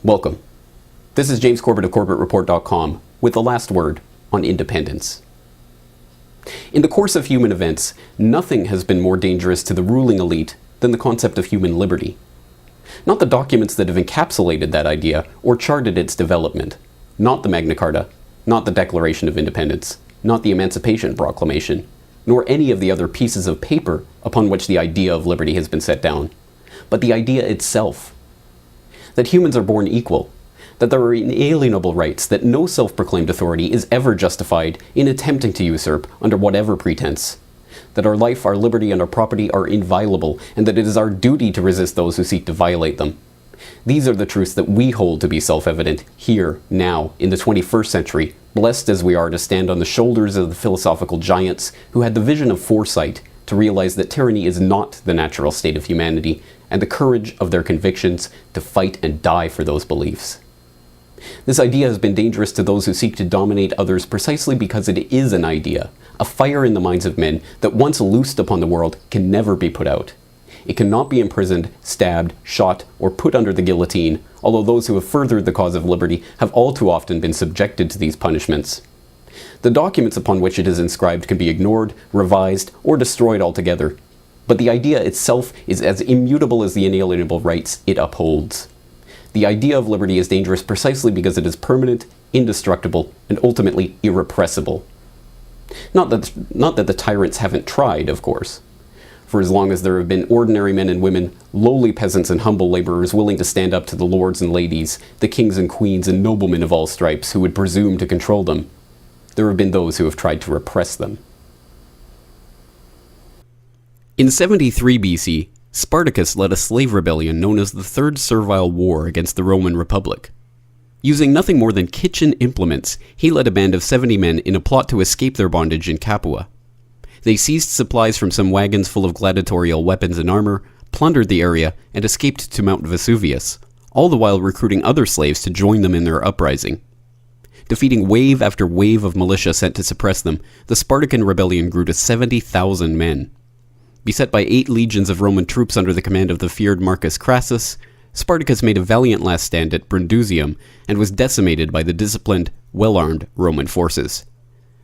Welcome. This is James Corbett of CorbettReport.com with the last word on independence. In the course of human events, nothing has been more dangerous to the ruling elite than the concept of human liberty. Not the documents that have encapsulated that idea or charted its development. Not the Magna Carta, not the Declaration of Independence, not the Emancipation Proclamation, nor any of the other pieces of paper upon which the idea of liberty has been set down, but the idea itself. That humans are born equal, that there are inalienable rights that no self-proclaimed authority is ever justified in attempting to usurp under whatever pretense, that our life, our liberty, and our property are inviolable, and that it is our duty to resist those who seek to violate them. These are the truths that we hold to be self-evident here, now, in the 21st century, blessed as we are to stand on the shoulders of the philosophical giants who had the vision of foresight to realize that tyranny is not the natural state of humanity, and the courage of their convictions to fight and die for those beliefs. This idea has been dangerous to those who seek to dominate others precisely because it is an idea, a fire in the minds of men that once loosed upon the world can never be put out. It cannot be imprisoned, stabbed, shot, or put under the guillotine, although those who have furthered the cause of liberty have all too often been subjected to these punishments. The documents upon which it is inscribed can be ignored, revised, or destroyed altogether, but the idea itself is as immutable as the inalienable rights it upholds. The idea of liberty is dangerous precisely because it is permanent, indestructible, and ultimately irrepressible. Not that the tyrants haven't tried, of course. For as long as there have been ordinary men and women, lowly peasants and humble laborers willing to stand up to the lords and ladies, the kings and queens and noblemen of all stripes who would presume to control them, there have been those who have tried to repress them. In 73 BC, Spartacus led a slave rebellion known as the Third Servile War against the Roman Republic. Using nothing more than kitchen implements, he led a band of 70 men in a plot to escape their bondage in Capua. They seized supplies from some wagons full of gladiatorial weapons and armor, plundered the area, and escaped to Mount Vesuvius, all the while recruiting other slaves to join them in their uprising. Defeating wave after wave of militia sent to suppress them, the Spartacan rebellion grew to 70,000 men. Beset by 8 legions of Roman troops under the command of the feared Marcus Crassus, Spartacus made a valiant last stand at Brundusium and was decimated by the disciplined, well-armed Roman forces.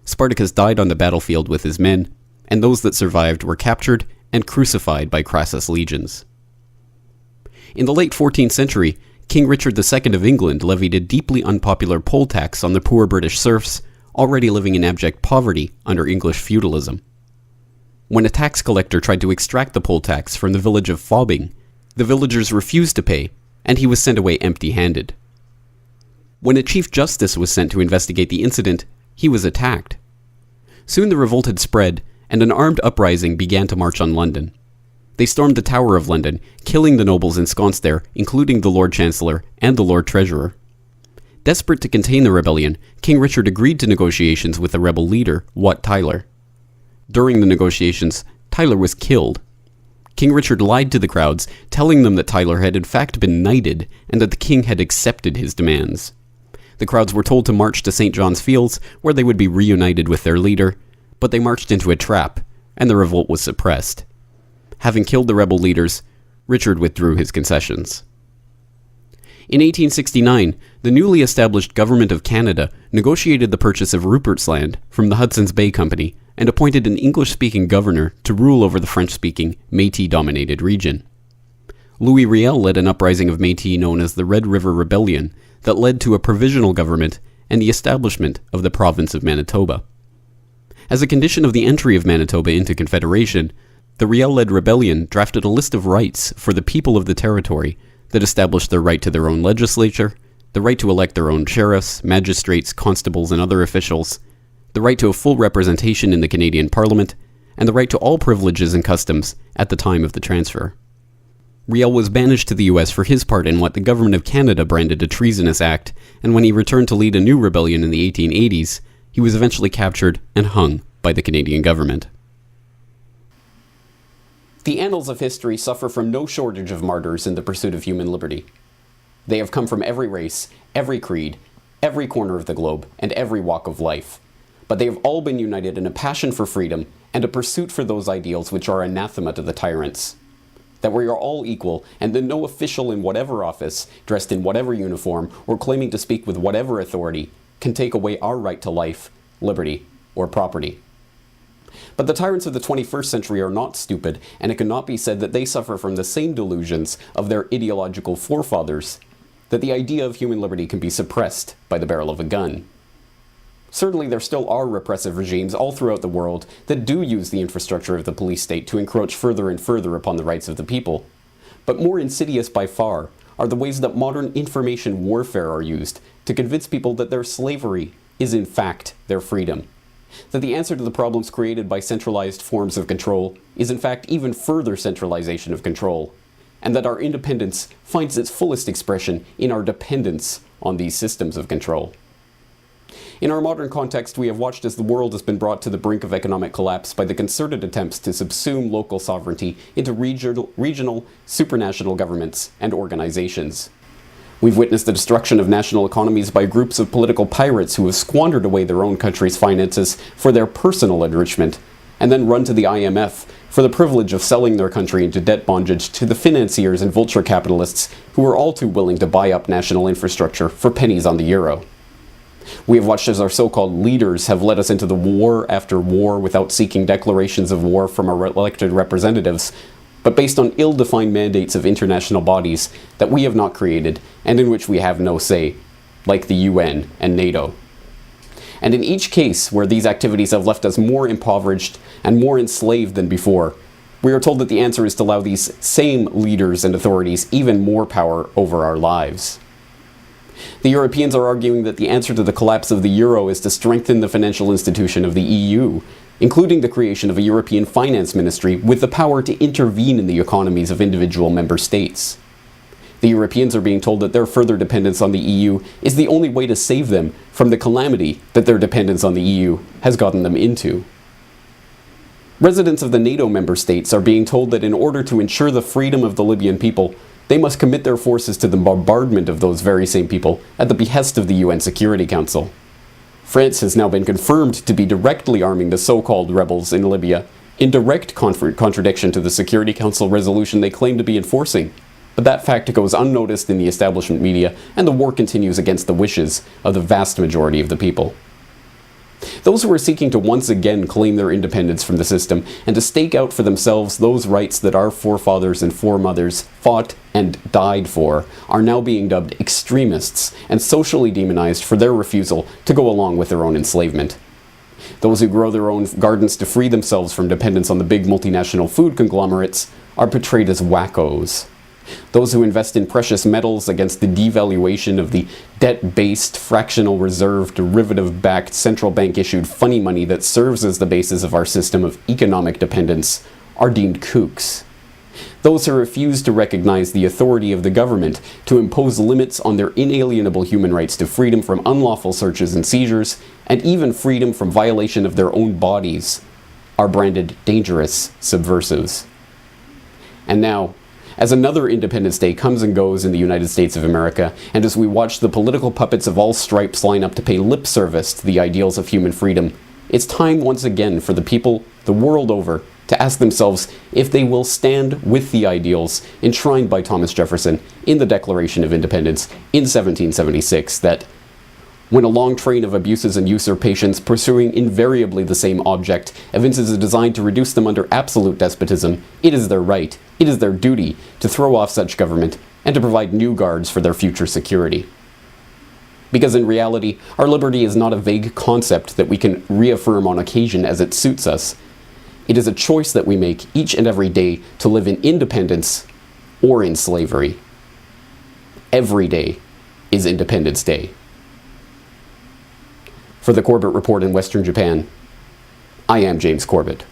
Spartacus died on the battlefield with his men, and those that survived were captured and crucified by Crassus' legions. In the late 14th century, King Richard II of England levied a deeply unpopular poll tax on the poor British serfs, already living in abject poverty under English feudalism. When a tax collector tried to extract the poll tax from the village of Fobbing, the villagers refused to pay, and he was sent away empty-handed. When a chief justice was sent to investigate the incident, he was attacked. Soon the revolt had spread, and an armed uprising began to march on London. They stormed the Tower of London, killing the nobles ensconced there, including the Lord Chancellor and the Lord Treasurer. Desperate to contain the rebellion, King Richard agreed to negotiations with the rebel leader, Wat Tyler. During the negotiations, Tyler was killed. King Richard lied to the crowds, telling them that Tyler had in fact been knighted and that the king had accepted his demands. The crowds were told to march to St. John's Fields, where they would be reunited with their leader, but they marched into a trap, and the revolt was suppressed. Having killed the rebel leaders, Richard withdrew his concessions. In 1869, the newly established Government of Canada negotiated the purchase of Rupert's Land from the Hudson's Bay Company and appointed an English-speaking governor to rule over the French-speaking, Métis-dominated region. Louis Riel led an uprising of Métis known as the Red River Rebellion that led to a provisional government and the establishment of the province of Manitoba. As a condition of the entry of Manitoba into Confederation, the Riel-led rebellion drafted a list of rights for the people of the territory that established their right to their own legislature, the right to elect their own sheriffs, magistrates, constables, and other officials, the right to a full representation in the Canadian Parliament, and the right to all privileges and customs at the time of the transfer. Riel was banished to the US for his part in what the Government of Canada branded a treasonous act, and when he returned to lead a new rebellion in the 1880s, he was eventually captured and hung by the Canadian government. The annals of history suffer from no shortage of martyrs in the pursuit of human liberty. They have come from every race, every creed, every corner of the globe, and every walk of life. But they have all been united in a passion for freedom and a pursuit for those ideals which are anathema to the tyrants. that we are all equal, and that no official in whatever office, dressed in whatever uniform, or claiming to speak with whatever authority, can take away our right to life, liberty, or property. But the tyrants of the 21st century are not stupid, and it cannot be said that they suffer from the same delusions of their ideological forefathers, that the idea of human liberty can be suppressed by the barrel of a gun. Certainly there still are repressive regimes all throughout the world that do use the infrastructure of the police state to encroach further and further upon the rights of the people. But more insidious by far are the ways that modern information warfare are used to convince people that their slavery is in fact their freedom. That the answer to the problems created by centralized forms of control is in fact even further centralization of control, and that our independence finds its fullest expression in our dependence on these systems of control. In our modern context, we have watched as the world has been brought to the brink of economic collapse by the concerted attempts to subsume local sovereignty into regional, supranational governments and organizations. We've witnessed the destruction of national economies by groups of political pirates who have squandered away their own country's finances for their personal enrichment, and then run to the IMF for the privilege of selling their country into debt bondage to the financiers and vulture capitalists who are all too willing to buy up national infrastructure for pennies on the euro. We have watched as our so-called leaders have led us into the war after war without seeking declarations of war from our elected representatives, but based on ill-defined mandates of international bodies that we have not created and in which we have no say, like the UN and NATO. And in each case where these activities have left us more impoverished and more enslaved than before, we are told that the answer is to allow these same leaders and authorities even more power over our lives. The Europeans are arguing that the answer to the collapse of the euro is to strengthen the financial institution of the EU, including the creation of a European finance ministry with the power to intervene in the economies of individual member states. The Europeans are being told that their further dependence on the EU is the only way to save them from the calamity that their dependence on the EU has gotten them into. Residents of the NATO member states are being told that in order to ensure the freedom of the Libyan people, they must commit their forces to the bombardment of those very same people at the behest of the UN Security Council. France has now been confirmed to be directly arming the so-called rebels in Libya, in direct contradiction to the Security Council resolution they claim to be enforcing. But that fact goes unnoticed in the establishment media, and the war continues against the wishes of the vast majority of the people. Those who are seeking to once again claim their independence from the system and to stake out for themselves those rights that our forefathers and foremothers fought and died for are now being dubbed extremists and socially demonized for their refusal to go along with their own enslavement. Those who grow their own gardens to free themselves from dependence on the big multinational food conglomerates are portrayed as wackos. Those who invest in precious metals against the devaluation of the debt-based, fractional reserve, derivative-backed, central bank-issued funny money that serves as the basis of our system of economic dependence are deemed kooks. Those who refuse to recognize the authority of the government to impose limits on their inalienable human rights to freedom from unlawful searches and seizures, and even freedom from violation of their own bodies, are branded dangerous subversives. And now, as another Independence Day comes and goes in the United States of America, and as we watch the political puppets of all stripes line up to pay lip service to the ideals of human freedom, it's time once again for the people the world over to ask themselves if they will stand with the ideals enshrined by Thomas Jefferson in the Declaration of Independence in 1776, that when a long train of abuses and usurpations pursuing invariably the same object evinces a design to reduce them under absolute despotism, it is their right, it is their duty to throw off such government and to provide new guards for their future security. Because in reality, our liberty is not a vague concept that we can reaffirm on occasion as it suits us. It is a choice that we make each and every day to live in independence or in slavery. Every day is Independence Day. For the Corbett Report in Western Japan, I am James Corbett.